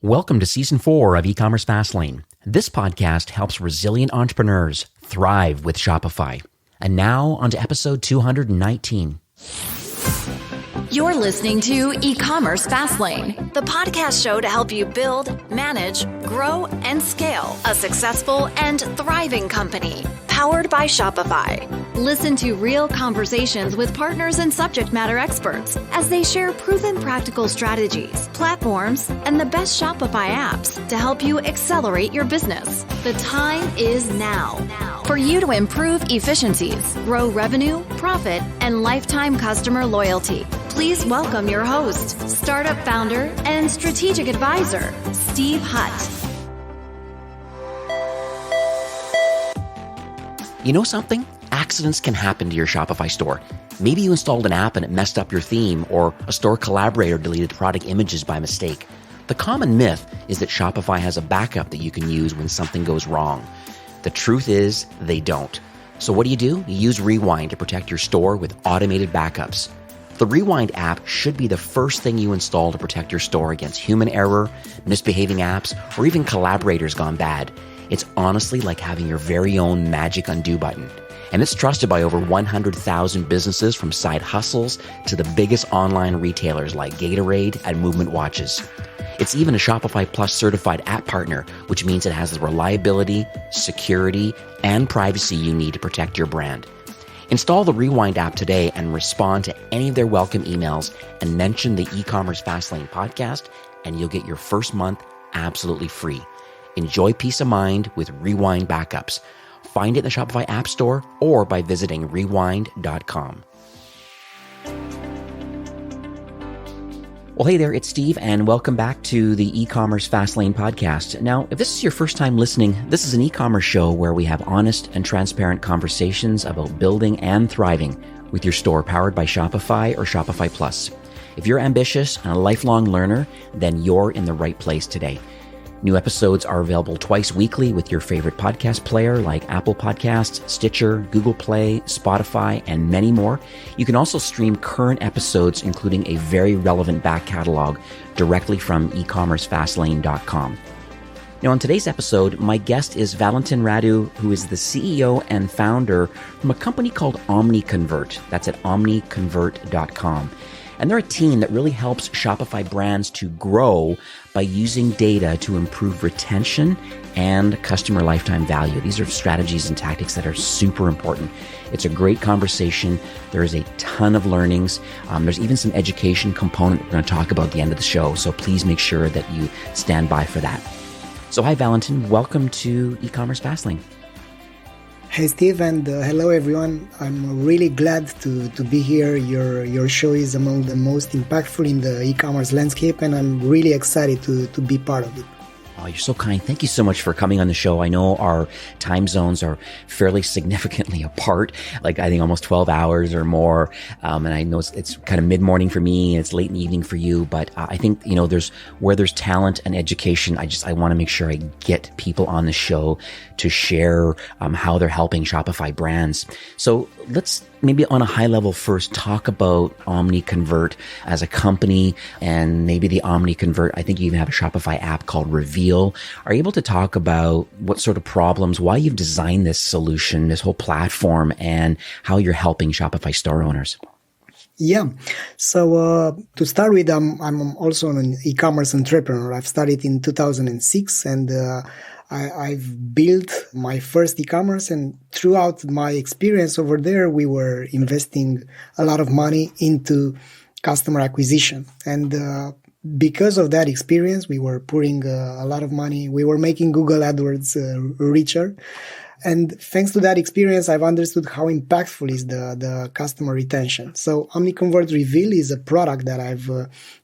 Welcome to Season 4 of E-commerce Fastlane. This podcast helps resilient entrepreneurs thrive with Shopify. And now, on to episode 219. You're listening to E-commerce Fastlane, the podcast show to help you build, manage, grow, and scale a successful and thriving company, powered by Shopify. Listen to real conversations with partners and subject matter experts as they share proven practical strategies, platforms, and the best Shopify apps to help you accelerate your business. The time is now for you to improve efficiencies, grow revenue, profit, and lifetime customer loyalty. Please welcome your host, startup founder, and strategic advisor, Steve Hutt. You know something? Accidents can happen to your Shopify store. Maybe you installed an app and it messed up your theme, or a store collaborator deleted product images by mistake. The common myth is that Shopify has a backup that you can use when something goes wrong. The truth is, they don't. So what do? You use Rewind to protect your store with automated backups. The Rewind app should be the first thing you install to protect your store against human error, misbehaving apps, or even collaborators gone bad. It's honestly like having your very own magic undo button. And it's trusted by over 100,000 businesses, from side hustles to the biggest online retailers like Gatorade and Movement Watches. It's even a Shopify Plus certified app partner, which means it has the reliability, security, and privacy you need to protect your brand. Install the Rewind app today and respond to any of their welcome emails and mention the E-commerce Fastlane podcast, and you'll get your first month absolutely free. Enjoy peace of mind with Rewind backups. Find it in the Shopify App Store or by visiting rewind.com. Well, hey there, it's Steve, and welcome back to the E-commerce Fastlane podcast. Now, if this is your first time listening, this is an e-commerce show where we have honest and transparent conversations about building and thriving with your store powered by Shopify or Shopify Plus. If you're ambitious and a lifelong learner, then you're in the right place today. New episodes are available twice weekly with your favorite podcast player like Apple Podcasts, Stitcher, Google Play, Spotify, and many more. You can also stream current episodes, including a very relevant back catalog, directly from ecommercefastlane.com. Now, on today's episode, my guest is Valentin Radu, who is the CEO and founder from a company called Omni. That's at omniconvert.com. And they're a team that really helps Shopify brands to grow by using data to improve retention and customer lifetime value. These are strategies and tactics that are super important. It's a great conversation. There is a ton of learnings. There's even some education component we're going to talk about at the end of the show. So please make sure that you stand by for that. So hi, Valentin. Welcome to E-commerce Fastlane. Hey Steve, and hello everyone. I'm really glad to be here. Your show is among the most impactful in the e-commerce landscape, and I'm really excited to be part of it. Oh, you're so kind. Thank you so much for coming on the show. I know our time zones are fairly significantly apart, like I think almost 12 hours or more. And I know it's kind of mid-morning for me, and it's late in the evening for you. But I think, there's talent and education. I want to make sure I get people on the show to share how they're helping Shopify brands. So let's maybe on a high level first talk about OmniConvert as a company, and maybe the OmniConvert. I think you even have a Shopify app called Reveal. Are you able to talk about what sort of problems, why you've designed this solution, this whole platform, and how you're helping Shopify store owners? Yeah. So to start with, I'm also an e-commerce entrepreneur. I've started in 2006, and I've built my first e-commerce, and throughout my experience over there, we were investing a lot of money into customer acquisition. And because of that experience, we were putting a lot of money. We were making Google AdWords richer. And thanks to that experience, I've understood how impactful is the customer retention. So OmniConvert Reveal is a product that I've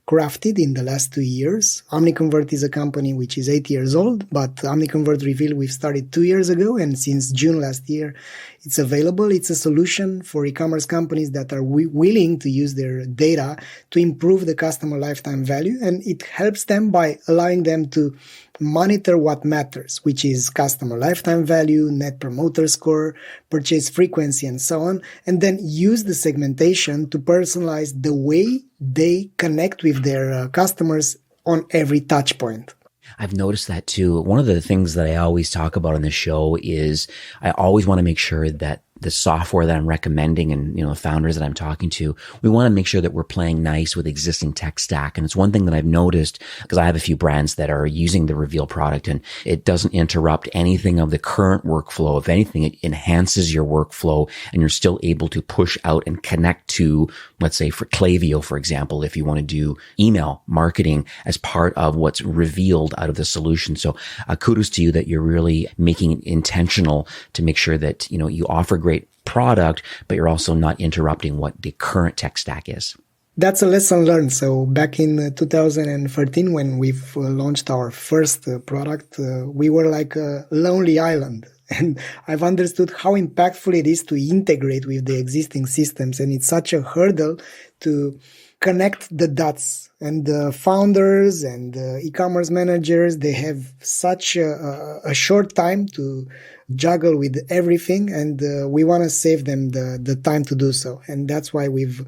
crafted in the last 2 years. OmniConvert is a company which is 8 years old, but OmniConvert Reveal we've started 2 years ago, and since June last year, it's available. It's a solution for e-commerce companies that are willing to use their data to improve the customer lifetime value, and it helps them by allowing them to monitor what matters, which is customer lifetime value, net promoter score, purchase frequency, and so on, and then use the segmentation to personalize the way they connect with their customers on every touch point. I've noticed that too. One of the things that I always talk about on the show is I always want to make sure that the software that I'm recommending and, the founders that I'm talking to, we want to make sure that we're playing nice with existing tech stack. And it's one thing that I've noticed because I have a few brands that are using the Reveal product and it doesn't interrupt anything of the current workflow. If anything, it enhances your workflow and you're still able to push out and connect to, let's say for Klaviyo, for example, if you want to do email marketing as part of what's revealed out of the solution. So kudos to you that you're really making it intentional to make sure that, you offer great product, but you're also not interrupting what the current tech stack is. That's a lesson learned. So back in 2013, when we've launched our first product, we were like a lonely island. And I've understood how impactful it is to integrate with the existing systems. And it's such a hurdle to connect the dots. And the founders and the e-commerce managers, they have such a short time to juggle with everything. And we want to save them the time to do so. And that's why we've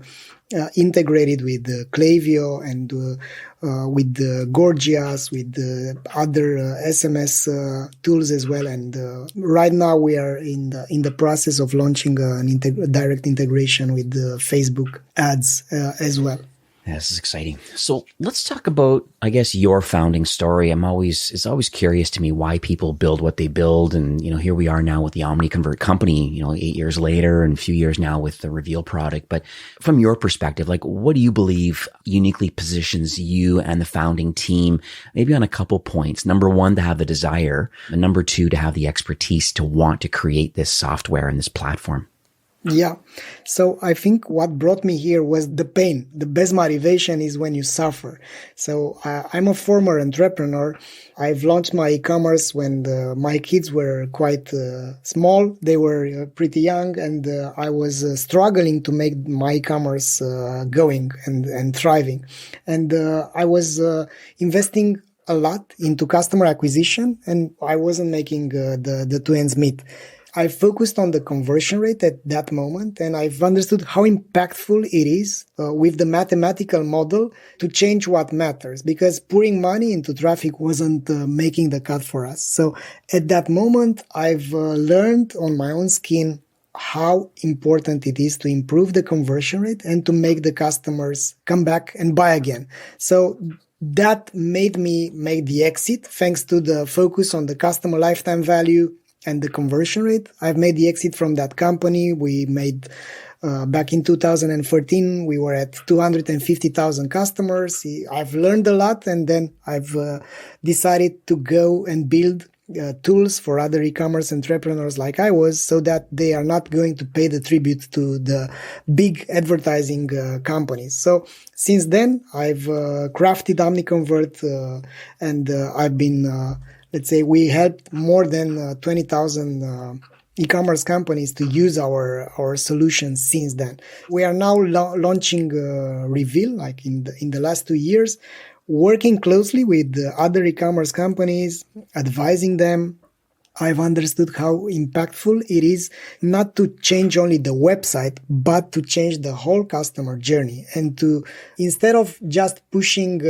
integrated with Klaviyo and with Gorgias, with other SMS tools as well. And right now we are in the process of launching an direct integration with Facebook ads as well. Yeah, this is exciting. So let's talk about, I guess, your founding story. It's always curious to me why people build what they build. And, here we are now with the Omni Convert company, 8 years later and a few years now with the Reveal product. But from your perspective, what do you believe uniquely positions you and the founding team, maybe on a couple points? Number one, to have the desire, and number two, to have the expertise to want to create this software and this platform. Yeah. So I think what brought me here was the pain. The best motivation is when you suffer. So I'm a former entrepreneur. I've launched my e-commerce when my kids were quite small. They were pretty young and I was struggling to make my e-commerce going and thriving. And I was investing a lot into customer acquisition and I wasn't making the two ends meet. I focused on the conversion rate at that moment, and I've understood how impactful it is with the mathematical model to change what matters, because pouring money into traffic wasn't making the cut for us. So at that moment, I've learned on my own skin how important it is to improve the conversion rate and to make the customers come back and buy again. So that made me make the exit thanks to the focus on the customer lifetime value and the conversion rate. I've made the exit from that company. We made, back in 2014, we were at 250,000 customers. I've learned a lot and then I've decided to go and build tools for other e-commerce entrepreneurs like I was so that they are not going to pay the tribute to the big advertising companies. So since then, I've crafted OmniConvert and I've been let's say we helped more than 20,000 e-commerce companies to use our solutions since then. We are now launching Reveal, like in the last 2 years, working closely with other e-commerce companies, advising them. I've understood how impactful it is not to change only the website, but to change the whole customer journey and to, instead of just pushing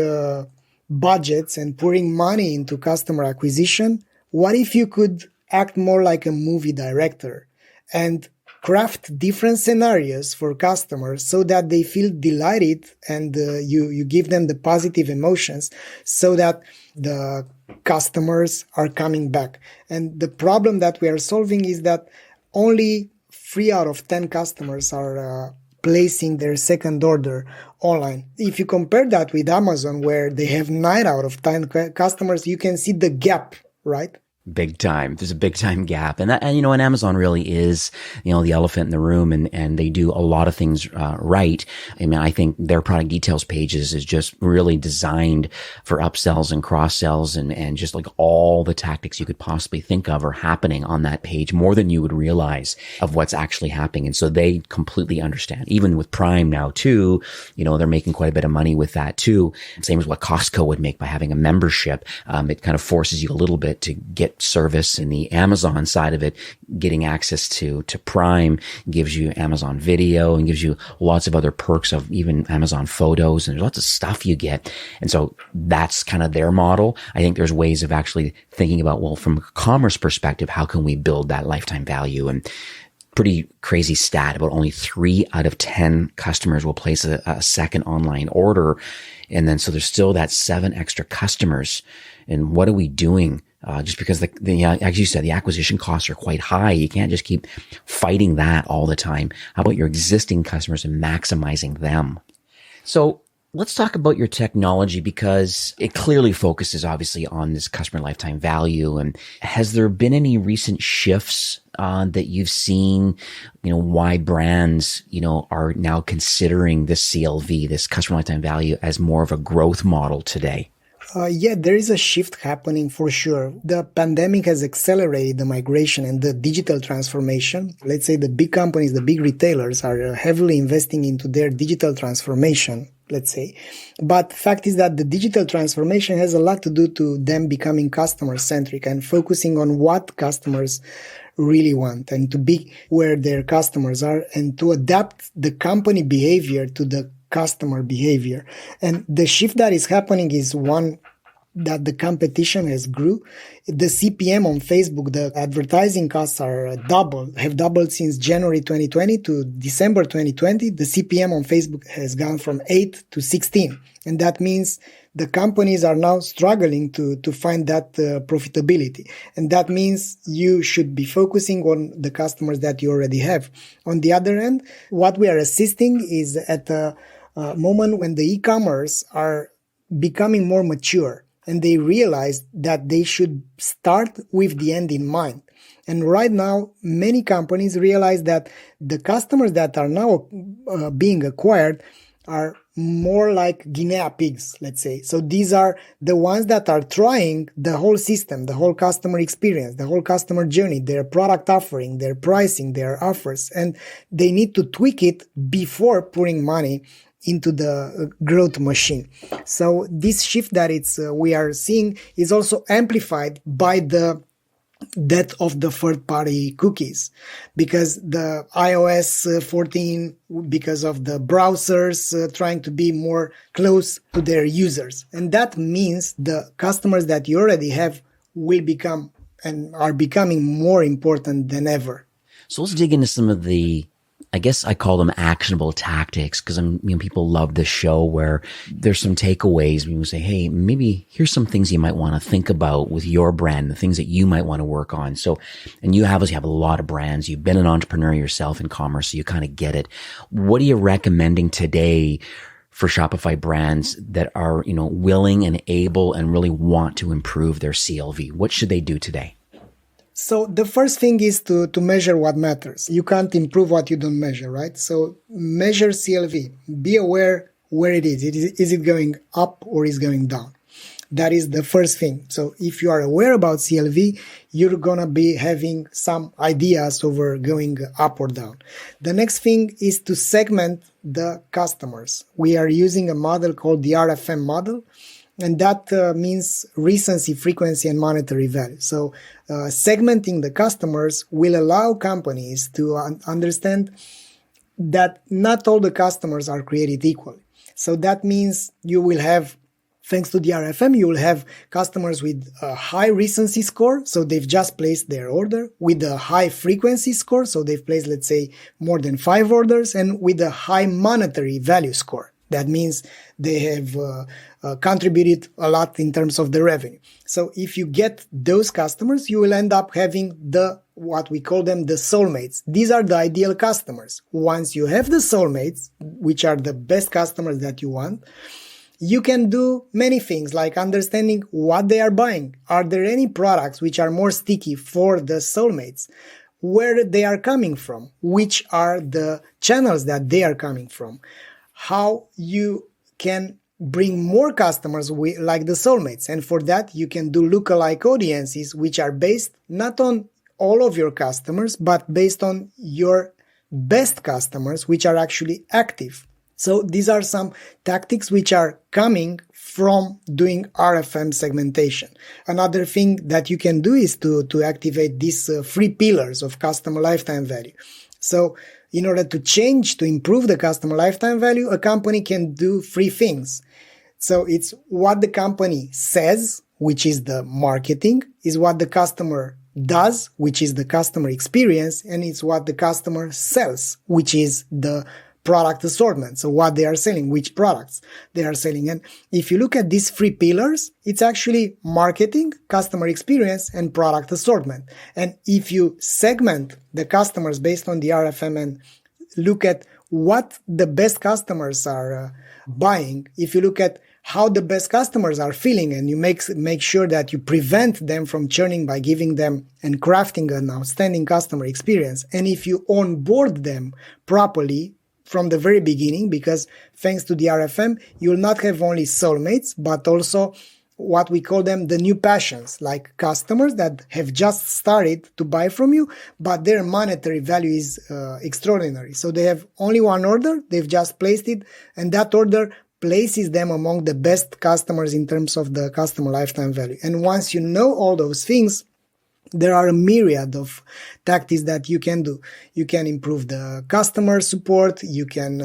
budgets and pouring money into customer acquisition, what if you could act more like a movie director and craft different scenarios for customers so that they feel delighted and you give them the positive emotions so that the customers are coming back. And the problem that we are solving is that only 3 out of 10 customers are placing their second order online. If you compare that with Amazon, where they have 9 out of 10 customers, you can see the gap, right? Big time. There's a big time gap. And Amazon really is, the elephant in the room and they do a lot of things, right. I mean, I think their product details pages is just really designed for upsells and cross sells and just like all the tactics you could possibly think of are happening on that page more than you would realize of what's actually happening. And so they completely understand. Even with Prime now too, they're making quite a bit of money with that too. Same as what Costco would make by having a membership. It kind of forces you a little bit to get service in the Amazon side of it, getting access to Prime gives you Amazon Video and gives you lots of other perks of even Amazon Photos, and there's lots of stuff you get. And so that's kind of their model. I think there's ways of actually thinking about, well, from a commerce perspective, how can we build that lifetime value? And pretty crazy stat about only 3 out of 10 customers will place a second online order. And then so there's still that 7 extra customers. And what are we doing? Just because as you said, the acquisition costs are quite high. You can't just keep fighting that all the time. How about your existing customers and maximizing them? So let's talk about your technology, because it clearly focuses obviously on this customer lifetime value. And has there been any recent shifts that you've seen, why brands, are now considering this CLV, this customer lifetime value, as more of a growth model today? Yeah, there is a shift happening for sure. The pandemic has accelerated the migration and the digital transformation. Let's say the big companies, the big retailers are heavily investing into their digital transformation, let's say. But fact is that the digital transformation has a lot to do to them becoming customer-centric and focusing on what customers really want, and to be where their customers are, and to adapt the company behavior to the customer behavior. And the shift that is happening is one that the competition has grew. The CPM on Facebook, the advertising costs have doubled since January 2020 to December 2020. The CPM on Facebook has gone from 8 to 16. And that means the companies are now struggling to find that profitability. And that means you should be focusing on the customers that you already have. On the other end, what we are assisting is at a moment when the e-commerce are becoming more mature, and they realize that they should start with the end in mind. And right now, many companies realize that the customers that are now being acquired are more like guinea pigs, let's say. So these are the ones that are trying the whole system, the whole customer experience, the whole customer journey, their product offering, their pricing, their offers, and they need to tweak it before putting money into the growth machine. So this shift that we are seeing is also amplified by the death of the third-party cookies, because the iOS 14, because of the browsers trying to be more close to their users. And that means the customers that you already have will become and are becoming more important than ever. So let's dig into some of the, I guess I call them actionable tactics, because people love this show where there's some takeaways. People say, hey, maybe here's some things you might want to think about with your brand, the things that you might want to work on. So, and you obviously have a lot of brands. You've been an entrepreneur yourself in commerce, so you kind of get it. What are you recommending today for Shopify brands that are, willing and able and really want to improve their CLV? What should they do today? So the first thing is to measure what matters. You can't improve what you don't measure, right? So measure CLV. Be aware where it is. Is it going up or is it going down? That is the first thing. So if you are aware about CLV, you're going to be having some ideas over going up or down. The next thing is to segment the customers. We are using a model called the RFM model. And that means recency, frequency, and monetary value. So segmenting the customers will allow companies to understand that not all the customers are created equally. So that means you will have, thanks to the RFM, you will have customers with a high recency score, so they've just placed their order, with a high frequency score, so they've placed, let's say, more than 5 orders, and with a high monetary value score. That means they have contributed a lot in terms of the revenue. So if you get those customers, you will end up having what we call them the soulmates. These are the ideal customers. Once you have the soulmates, which are the best customers that you want, you can do many things like understanding what they are buying. Are there any products which are more sticky for the soulmates? Where they are coming from? Which are the channels that they are coming from? How you can bring more customers like the soulmates. And for that, you can do lookalike audiences, which are based not on all of your customers, but based on your best customers, which are actually active. So these are some tactics which are coming from doing RFM segmentation. Another thing that you can do is to activate these 3 pillars of customer lifetime value. So in order to improve the customer lifetime value, a company can do 3 things. So it's what the company says, which is the marketing, is what the customer does, which is the customer experience, and it's what the customer sells, which is the product assortment. So what they are selling, which products they are selling. And if you look at these 3 pillars, it's actually marketing, customer experience, and product assortment. And if you segment the customers based on the RFM and look at what the best customers are buying, if you look at how the best customers are feeling, and you make sure that you prevent them from churning by giving them and crafting an outstanding customer experience. And if you onboard them properly from the very beginning, because thanks to the RFM, you will not have only soulmates, but also what we call them the new passions, like customers that have just started to buy from you, but their monetary value is extraordinary. So they have only one order, they've just placed it, and that order places them among the best customers in terms of the customer lifetime value. And once you know all those things, there are a myriad of tactics that you can do. You can improve the customer support. You can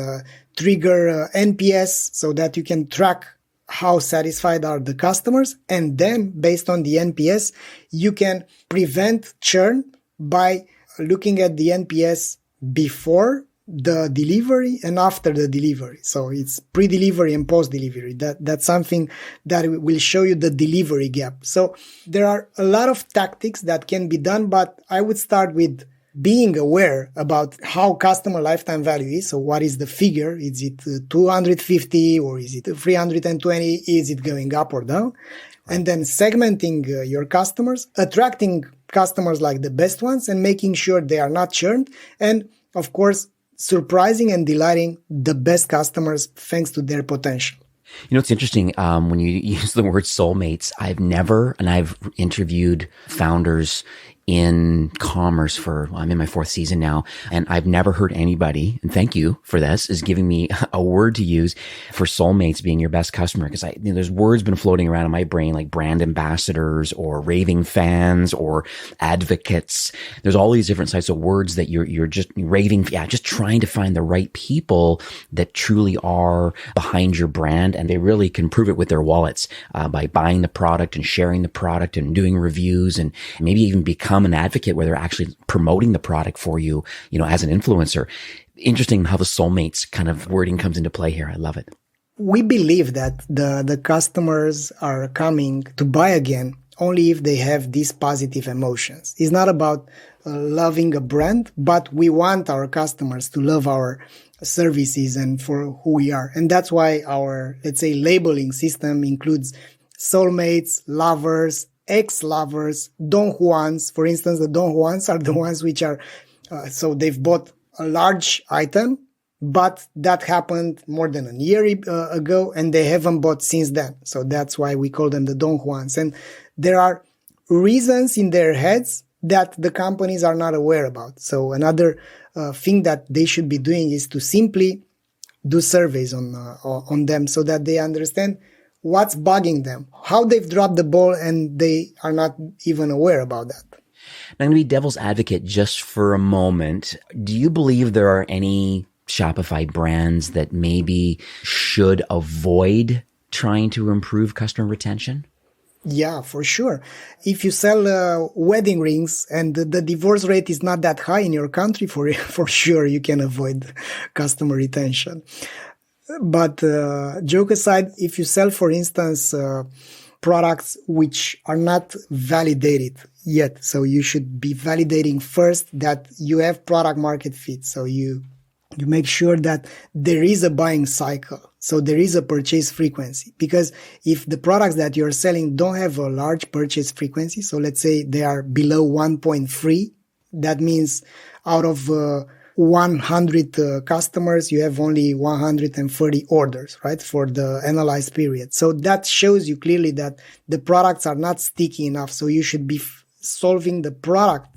trigger NPS so that you can track how satisfied are the customers. And then based on the NPS, you can prevent churn by looking at the NPS before the delivery and after the delivery. So it's pre-delivery and post-delivery. That's something that will show you the delivery gap. So there are a lot of tactics that can be done, but I would start with being aware about how customer lifetime value is. So what is the figure? Is it 250 or is it 320? Is it going up or down? And then segmenting your customers, attracting customers like the best ones and making sure they are not churned. And of course, surprising and delighting the best customers thanks to their potential. You know, it's interesting when you use the word soulmates. I've interviewed founders in commerce I'm in my 4th season now, and I've never heard anybody, and thank you for this, is giving me a word to use for soulmates being your best customer. Because there's words been floating around in my brain like brand ambassadors or raving fans or advocates. There's all these different types of words that you're just raving, just trying to find the right people that truly are behind your brand, and they really can prove it with their wallets by buying the product and sharing the product and doing reviews and maybe even become an advocate where they're actually promoting the product for you, as an influencer. Interesting how the soulmates kind of wording comes into play here. I love it. We believe that the customers are coming to buy again only if they have these positive emotions. It's not about loving a brand, but we want our customers to love our services and for who we are. And that's why our, let's say, labeling system includes soulmates, lovers, ex-lovers, Don Juans. For instance, the Don Juans are the ones which are, so they've bought a large item, but that happened more than a year ago, and they haven't bought since then. So that's why we call them the Don Juans. And there are reasons in their heads that the companies are not aware about. So another thing that they should be doing is to simply do surveys on them so that they understand what's bugging them, how they've dropped the ball, and they are not even aware about that. Now, I'm going to be devil's advocate just for a moment. Do you believe there are any Shopify brands that maybe should avoid trying to improve customer retention? Yeah, for sure. If you sell wedding rings and the divorce rate is not that high in your country, for sure you can avoid customer retention. But joke aside, if you sell, for instance, products which are not validated yet, so you should be validating first that you have product market fit. So you make sure that there is a buying cycle. So there is a purchase frequency. Because if the products that you're selling don't have a large purchase frequency, so let's say they are below 1.3, that means out of 100 customers, you have only 130 orders, right, for the analyzed period. So that shows you clearly that the products are not sticky enough. So you should be solving the product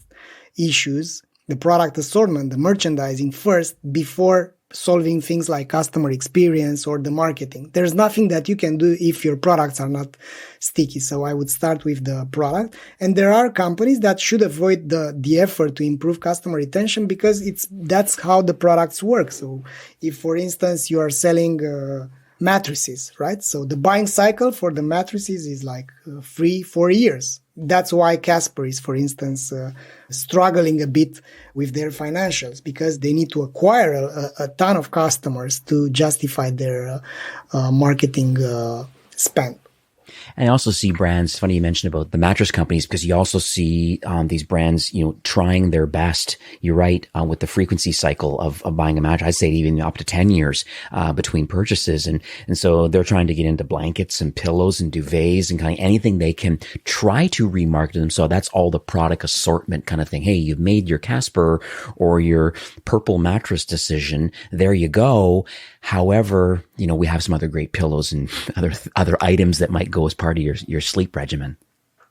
issues, the product assortment, the merchandising first before solving things like customer experience or the marketing. There's nothing that you can do if your products are not sticky. So I would start with the product. And there are companies that should avoid the effort to improve customer retention because that's how the products work. So if, for instance, you are selling mattresses, right? So the buying cycle for the mattresses is like 3-4 years. That's why Casper is, for instance, struggling a bit with their financials because they need to acquire a ton of customers to justify their marketing spend. And I also see brands, funny you mentioned about the mattress companies, because you also see these brands, trying their best. You're right, with the frequency cycle of buying a mattress. I'd say even up to 10 years between purchases. And so they're trying to get into blankets and pillows and duvets and kind of anything they can try to remarket them. So that's all the product assortment kind of thing. Hey, you've made your Casper or your purple mattress decision. There you go. However, we have some other great pillows and other items that might go as part of your sleep regimen.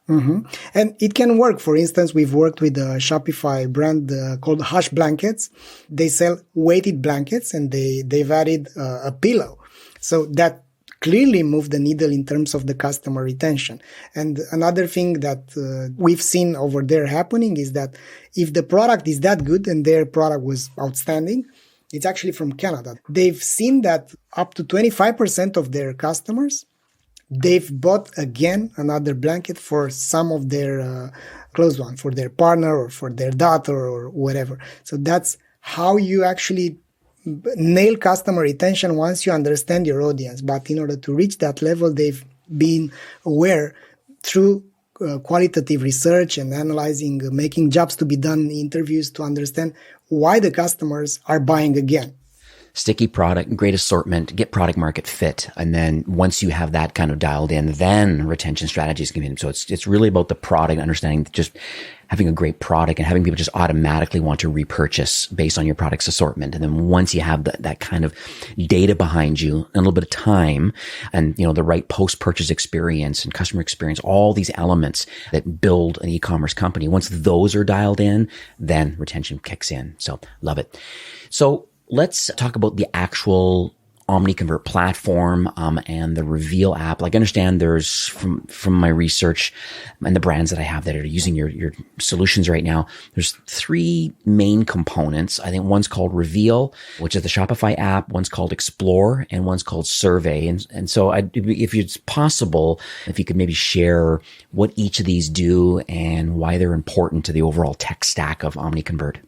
Mm-hmm. And it can work. For instance, we've worked with a Shopify brand called Hush Blankets. They sell weighted blankets and they've added a pillow. So that clearly moved the needle in terms of the customer retention. And another thing that we've seen over there happening is that if the product is that good and their product was outstanding, it's actually from Canada. They've seen that up to 25% of their customers, they've bought again another blanket for some of their close one, for their partner or for their daughter or whatever. So that's how you actually nail customer retention once you understand your audience. But in order to reach that level, they've been aware through qualitative research and analyzing, making jobs to be done, interviews to understand why the customers are buying again. Sticky product, great assortment, get product market fit. And then once you have that kind of dialed in, then retention strategies can be in. So it's really about the product, understanding just having a great product and having people just automatically want to repurchase based on your product's assortment. And then once you have that kind of data behind you, and a little bit of time and, the right post-purchase experience and customer experience, all these elements that build an e-commerce company, once those are dialed in, then retention kicks in. So love it. So let's talk about the actual Omni Convert platform and the Reveal app. Like I understand there's from my research and the brands that I have that are using your solutions right now, there's 3 main components. I think one's called Reveal, which is the Shopify app, one's called Explore, and one's called Survey. And so if it's possible, if you could maybe share what each of these do and why they're important to the overall tech stack of Omni Convert.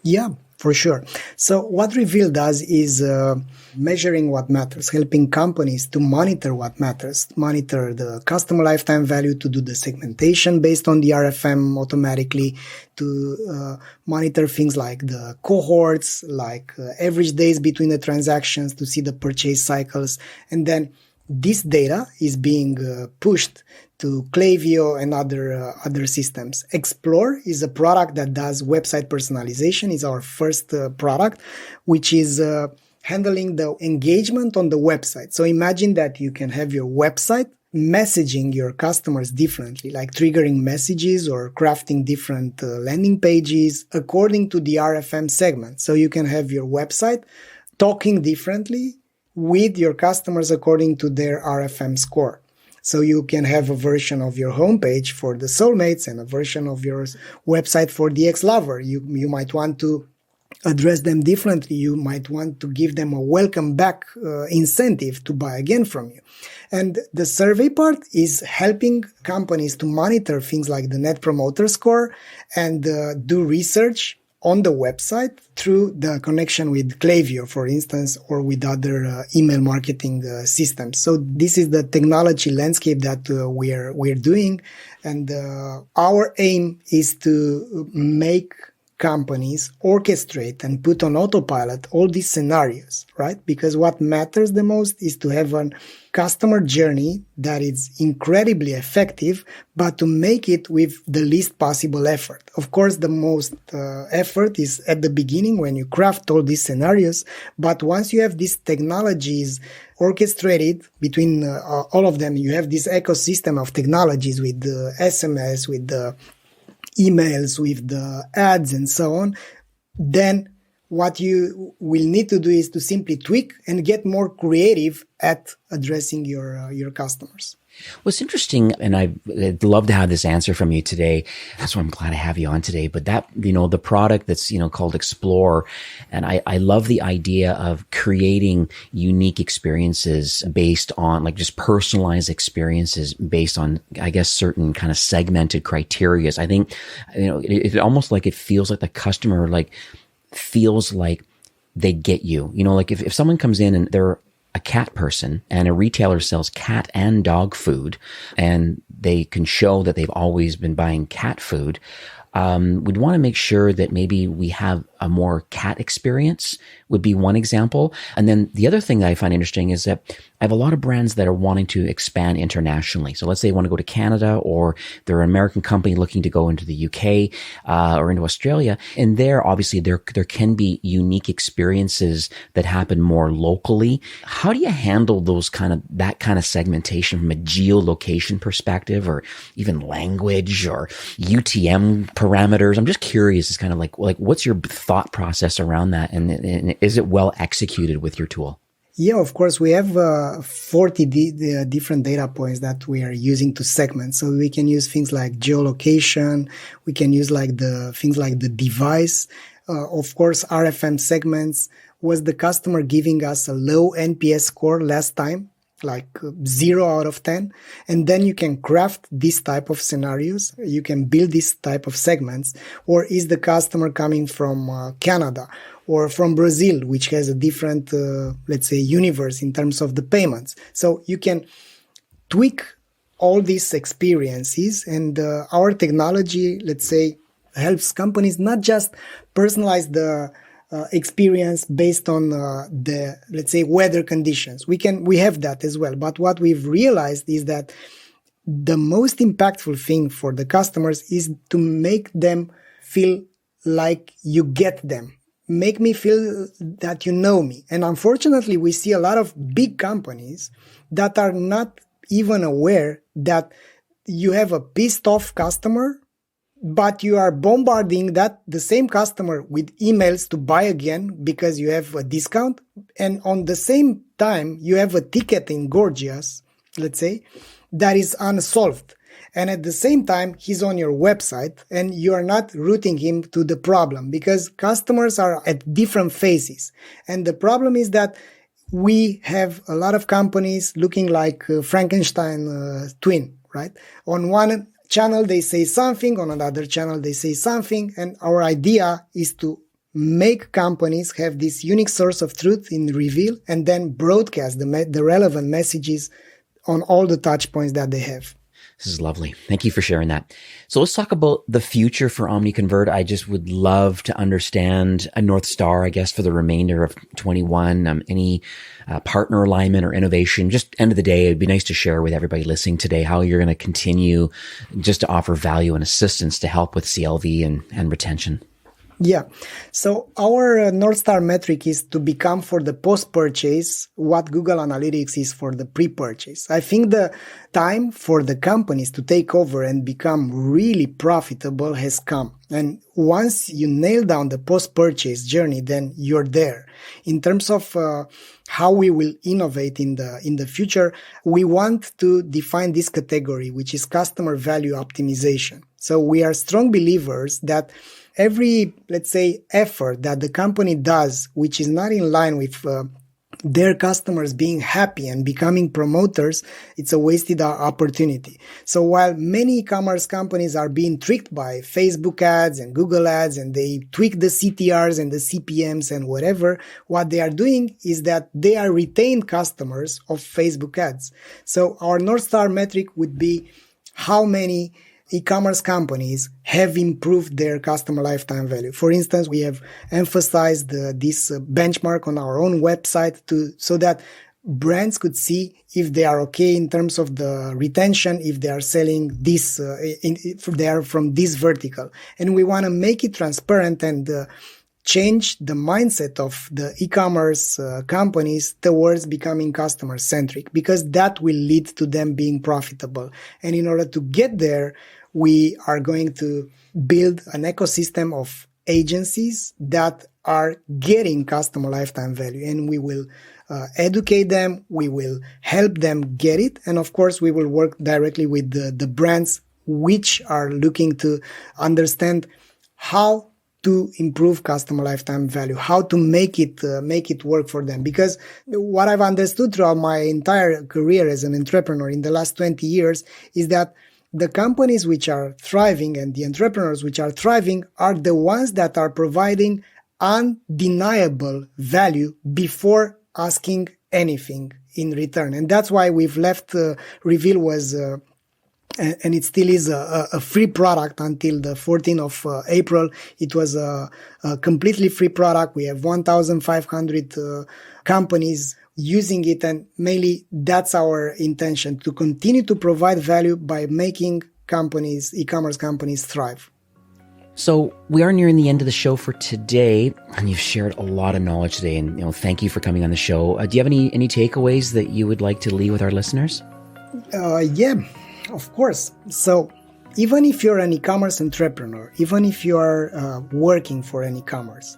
Yeah. For sure. So what Reveal does is measuring what matters, helping companies to monitor what matters, monitor the customer lifetime value, to do the segmentation based on the RFM automatically, to monitor things like the cohorts, like average days between the transactions, to see the purchase cycles. And then this data is being pushed to Klaviyo and other systems. Explore is a product that does website personalization. It's our first product, which is handling the engagement on the website. So imagine that you can have your website messaging your customers differently, like triggering messages or crafting different landing pages according to the RFM segment. So you can have your website talking differently with your customers according to their RFM score. So you can have a version of your homepage for the soulmates and a version of your website for the ex-lover. You might want to address them differently. You might want to give them a welcome back incentive to buy again from you. And the survey part is helping companies to monitor things like the Net Promoter Score and do research on the website through the connection with Klaviyo, for instance, or with other email marketing systems. So this is the technology landscape that we're doing. And our aim is to make companies orchestrate and put on autopilot all these scenarios, right? Because what matters the most is to have a customer journey that is incredibly effective, but to make it with the least possible effort. Of course, the most effort is at the beginning when you craft all these scenarios. But once you have these technologies orchestrated between all of them, you have this ecosystem of technologies with the SMS, with the emails, with the ads and so on, then what you will need to do is to simply tweak and get more creative at addressing your customers. Well, it's interesting, and I'd love to have this answer from you today. That's why I'm glad I have you on today. But that, the product that's, called Explore, and I love the idea of creating unique experiences based on, like, just personalized experiences based on, I guess, certain kind of segmented criterias. I think, it almost like it feels like the customer, like, feels like they get you. Like if someone comes in and they're a cat person and a retailer sells cat and dog food and they can show that they've always been buying cat food, we'd want to make sure that maybe we have a more cat experience would be one example. And then the other thing that I find interesting is that I have a lot of brands that are wanting to expand internationally. So let's say they want to go to Canada, or they're an American company looking to go into the UK or into Australia. And there, obviously, there can be unique experiences that happen more locally. How do you handle that kind of segmentation from a geolocation perspective, or even language or UTM parameters? I'm just curious. It's kind of like what's your thought process around that, and is it well executed with your tool? Yeah, of course, we have 40 different data points that we are using to segment. So we can use things like geolocation. We can use things like the device. Of course, RFM segments. Was the customer giving us a low NPS score last time? Like 0 out of 10. And then you can craft this type of scenarios. You can build this type of segments. Or is the customer coming from Canada or from Brazil, which has a different, let's say, universe in terms of the payments? So you can tweak all these experiences, and our technology, let's say, helps companies not just personalize the experience based on the, let's say, weather conditions. We have that as well. But what we've realized is that the most impactful thing for the customers is to make them feel like you get them. Make me feel that you know me. And unfortunately, we see a lot of big companies that are not even aware that you have a pissed off customer, but you are bombarding the same customer with emails to buy again because you have a discount. And on the same time, you have a ticket in Gorgias, let's say, that is unsolved. And at the same time, he's on your website and you are not routing him to the problem, because customers are at different phases. And the problem is that we have a lot of companies looking like Frankenstein twin, right? On one channel, they say something. On another channel, they say something. And our idea is to make companies have this unique source of truth in reveal and then broadcast the relevant messages on all the touch points that they have. This is lovely. Thank you for sharing that. So let's talk about the future for OmniConvert. I just would love to understand a North Star, I guess, for the remainder of 21, any partner alignment or innovation. Just end of the day, it'd be nice to share with everybody listening today how you're going to continue just to offer value and assistance to help with CLV and retention. Yeah. So our North Star metric is to become for the post-purchase what Google Analytics is for the pre-purchase. I think the time for the companies to take over and become really profitable has come. And once you nail down the post-purchase journey, then you're there. In terms of how we will innovate in the future, we want to define this category, which is customer value optimization. So we are strong believers that every, let's say, effort that the company does, which is not in line with their customers being happy and becoming promoters, it's a wasted opportunity. So while many e-commerce companies are being tricked by Facebook ads and Google ads, and they tweak the CTRs and the CPMs and whatever, what they are doing is that they are retained customers of Facebook ads. So our North Star metric would be how many e-commerce companies have improved their customer lifetime value. For instance, we have emphasized this benchmark on our own website so that brands could see if they are okay in terms of the retention, if they are selling this, if they are from this vertical. And we want to make it transparent and change the mindset of the e-commerce companies towards becoming customer-centric, because that will lead to them being profitable. And in order to get there, we are going to build an ecosystem of agencies that are getting customer lifetime value, and we will educate them, we will help them get it, and of course we will work directly with the brands which are looking to understand how to improve customer lifetime value, how to make it work for them. Because what I've understood throughout my entire career as an entrepreneur in the last 20 years is that the companies which are thriving and the entrepreneurs which are thriving are the ones that are providing undeniable value before asking anything in return. And that's why we've left Reveal was and it still is a free product until the 14th of April. It was a completely free product. We have 1,500 companies using it, and mainly that's our intention, to continue to provide value by making companies, e-commerce companies, thrive. So we are nearing the end of the show for today, and you've shared a lot of knowledge today, and thank you for coming on the show. Do you have any takeaways that you would like to leave with our listeners? Yeah. Of course. So even if you're an e-commerce entrepreneur, even if you are working for an e-commerce,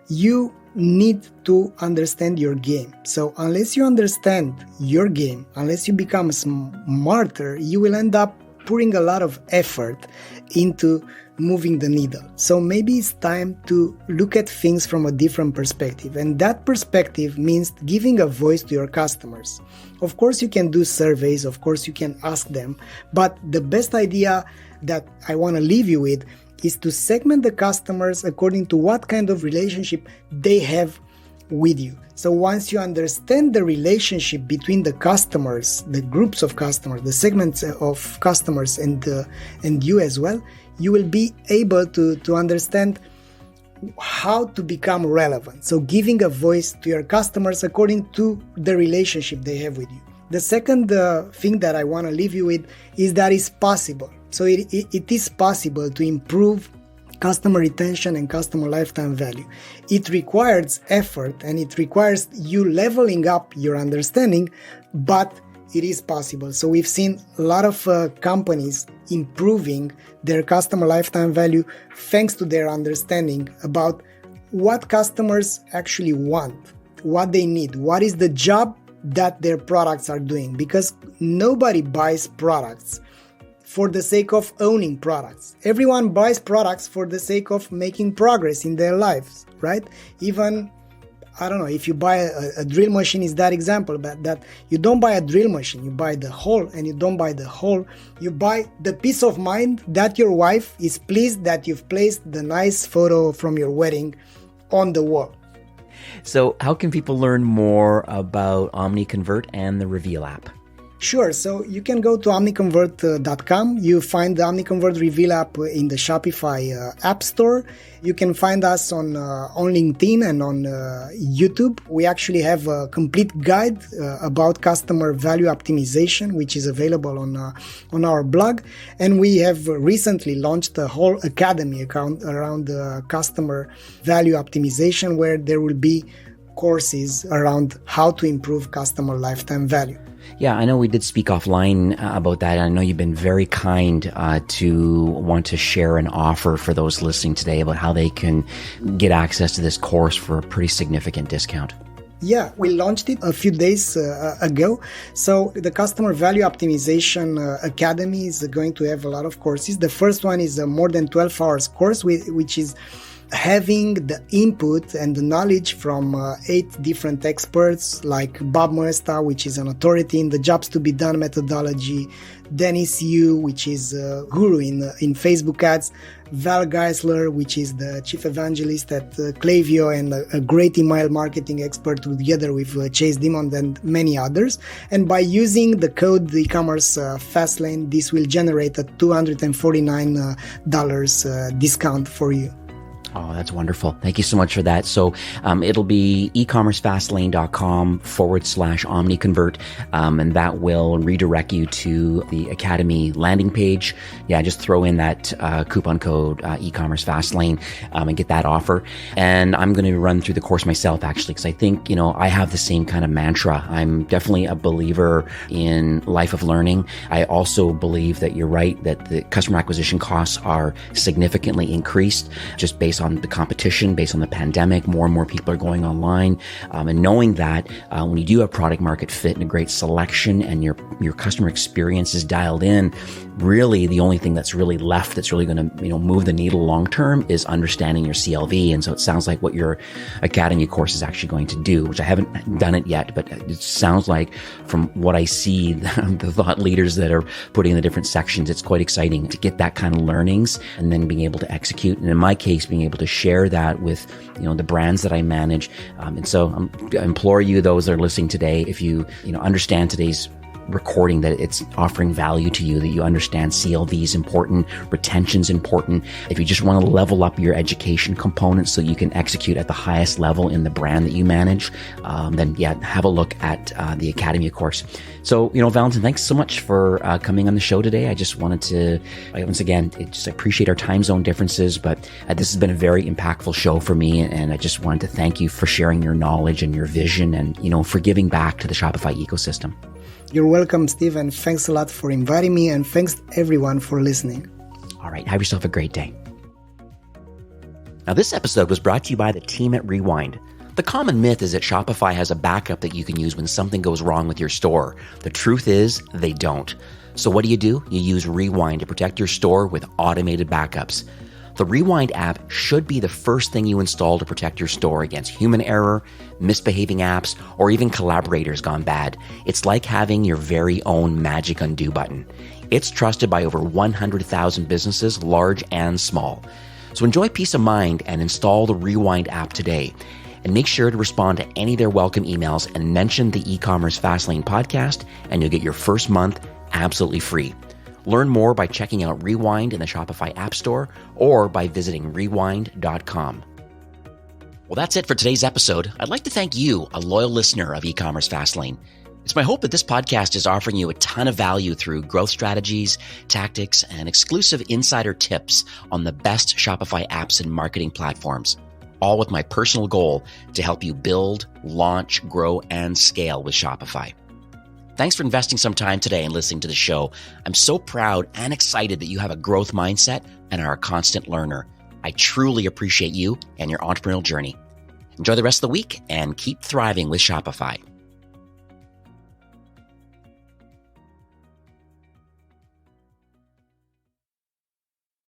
you need to understand your game. So unless you understand your game, unless you become smarter, you will end up putting a lot of effort into moving the needle. So maybe it's time to look at things from a different perspective. And that perspective means giving a voice to your customers. Of course, you can do surveys. Of course, you can ask them. But the best idea that I want to leave you with is to segment the customers according to what kind of relationship they have with you. So once you understand the relationship between the customers, the groups of customers, the segments of customers and you as well, you will be able to understand how to become relevant. So giving a voice to your customers according to the relationship they have with you. The second thing that I want to leave you with is that it's possible. So it is possible to improve customer retention and customer lifetime value. It requires effort and it requires you leveling up your understanding, but it is possible. So we've seen a lot of companies improving their customer lifetime value thanks to their understanding about what customers actually want, what they need, what is the job that their products are doing. Because nobody buys products for the sake of owning products. Everyone buys products for the sake of making progress in their lives, right? Even, I don't know, if you buy a drill machine is that example, but that you don't buy a drill machine, you buy the hole, and you don't buy the hole, you buy the peace of mind that your wife is pleased that you've placed the nice photo from your wedding on the wall. So how can people learn more about OmniConvert and the Reveal app? Sure. So you can go to omniconvert.com. You find the OmniConvert Reveal app in the Shopify app store. You can find us on LinkedIn and on YouTube. We actually have a complete guide about customer value optimization, which is available on our blog. And we have recently launched a whole academy account around customer value optimization, where there will be courses around how to improve customer lifetime value. Yeah, I know we did speak offline about that. I know you've been very kind to want to share an offer for those listening today about how they can get access to this course for a pretty significant discount. Yeah, we launched it a few days ago. So the Customer Value Optimization Academy is going to have a lot of courses. The first one is a more than 12 hours course, which is having the input and the knowledge from 8 different experts like Bob Moesta, which is an authority in the jobs to be done methodology, Dennis Yu, which is a guru in Facebook ads, Val Geisler, which is the chief evangelist at Klaviyo and a great email marketing expert, together with Chase Dimond and many others. And by using the code the e-commerce Fastlane, this will generate a $249 discount for you. Oh, that's wonderful. Thank you so much for that. So it'll be ecommercefastlane.com/OmniConvert, and that will redirect you to the Academy landing page. Yeah, just throw in that coupon code ecommercefastlane and get that offer. And I'm going to run through the course myself, actually, because I think, I have the same kind of mantra. I'm definitely a believer in life of learning. I also believe that you're right, that the customer acquisition costs are significantly increased just based on the competition, based on the pandemic. More and more people are going online. And knowing that when you do have product market fit and a great selection and your customer experience is dialed in, really the only thing that's really left that's really going to move the needle long term is understanding your CLV. And so it sounds like what your Academy course is actually going to do, which I haven't done it yet, but it sounds like from what I see, the thought leaders that are putting in the different sections, it's quite exciting to get that kind of learnings and then being able to execute. And in my case, being able to share that with the brands that I manage. And so I implore you, those that are listening today, if you understand today's recording, that it's offering value to you, that you understand CLV is important, retention is important. If you just want to level up your education components so you can execute at the highest level in the brand that you manage, then have a look at the Academy course. So, Valentin, thanks so much for coming on the show today. I just wanted to, once again, just appreciate our time zone differences, but this has been a very impactful show for me. And I just wanted to thank you for sharing your knowledge and your vision and, for giving back to the Shopify ecosystem. You're welcome, Steve, and thanks a lot for inviting me, and thanks everyone for listening. All right, have yourself a great day. Now, this episode was brought to you by the team at Rewind. The common myth is that Shopify has a backup that you can use when something goes wrong with your store. The truth is, they don't. So what do? You use Rewind to protect your store with automated backups. The Rewind app should be the first thing you install to protect your store against human error, misbehaving apps, or even collaborators gone bad. It's like having your very own magic undo button. It's trusted by over 100,000 businesses, large and small. So enjoy peace of mind and install the Rewind app today. And make sure to respond to any of their welcome emails and mention the E-commerce Fastlane podcast, and you'll get your first month absolutely free. Learn more by checking out Rewind in the Shopify App Store or by visiting rewind.com. Well, that's it for today's episode. I'd like to thank you, a loyal listener of E-commerce Fastlane. It's my hope that this podcast is offering you a ton of value through growth strategies, tactics, and exclusive insider tips on the best Shopify apps and marketing platforms, all with my personal goal to help you build, launch, grow, and scale with Shopify. Thanks for investing some time today and listening to the show. I'm so proud and excited that you have a growth mindset and are a constant learner. I truly appreciate you and your entrepreneurial journey. Enjoy the rest of the week and keep thriving with Shopify.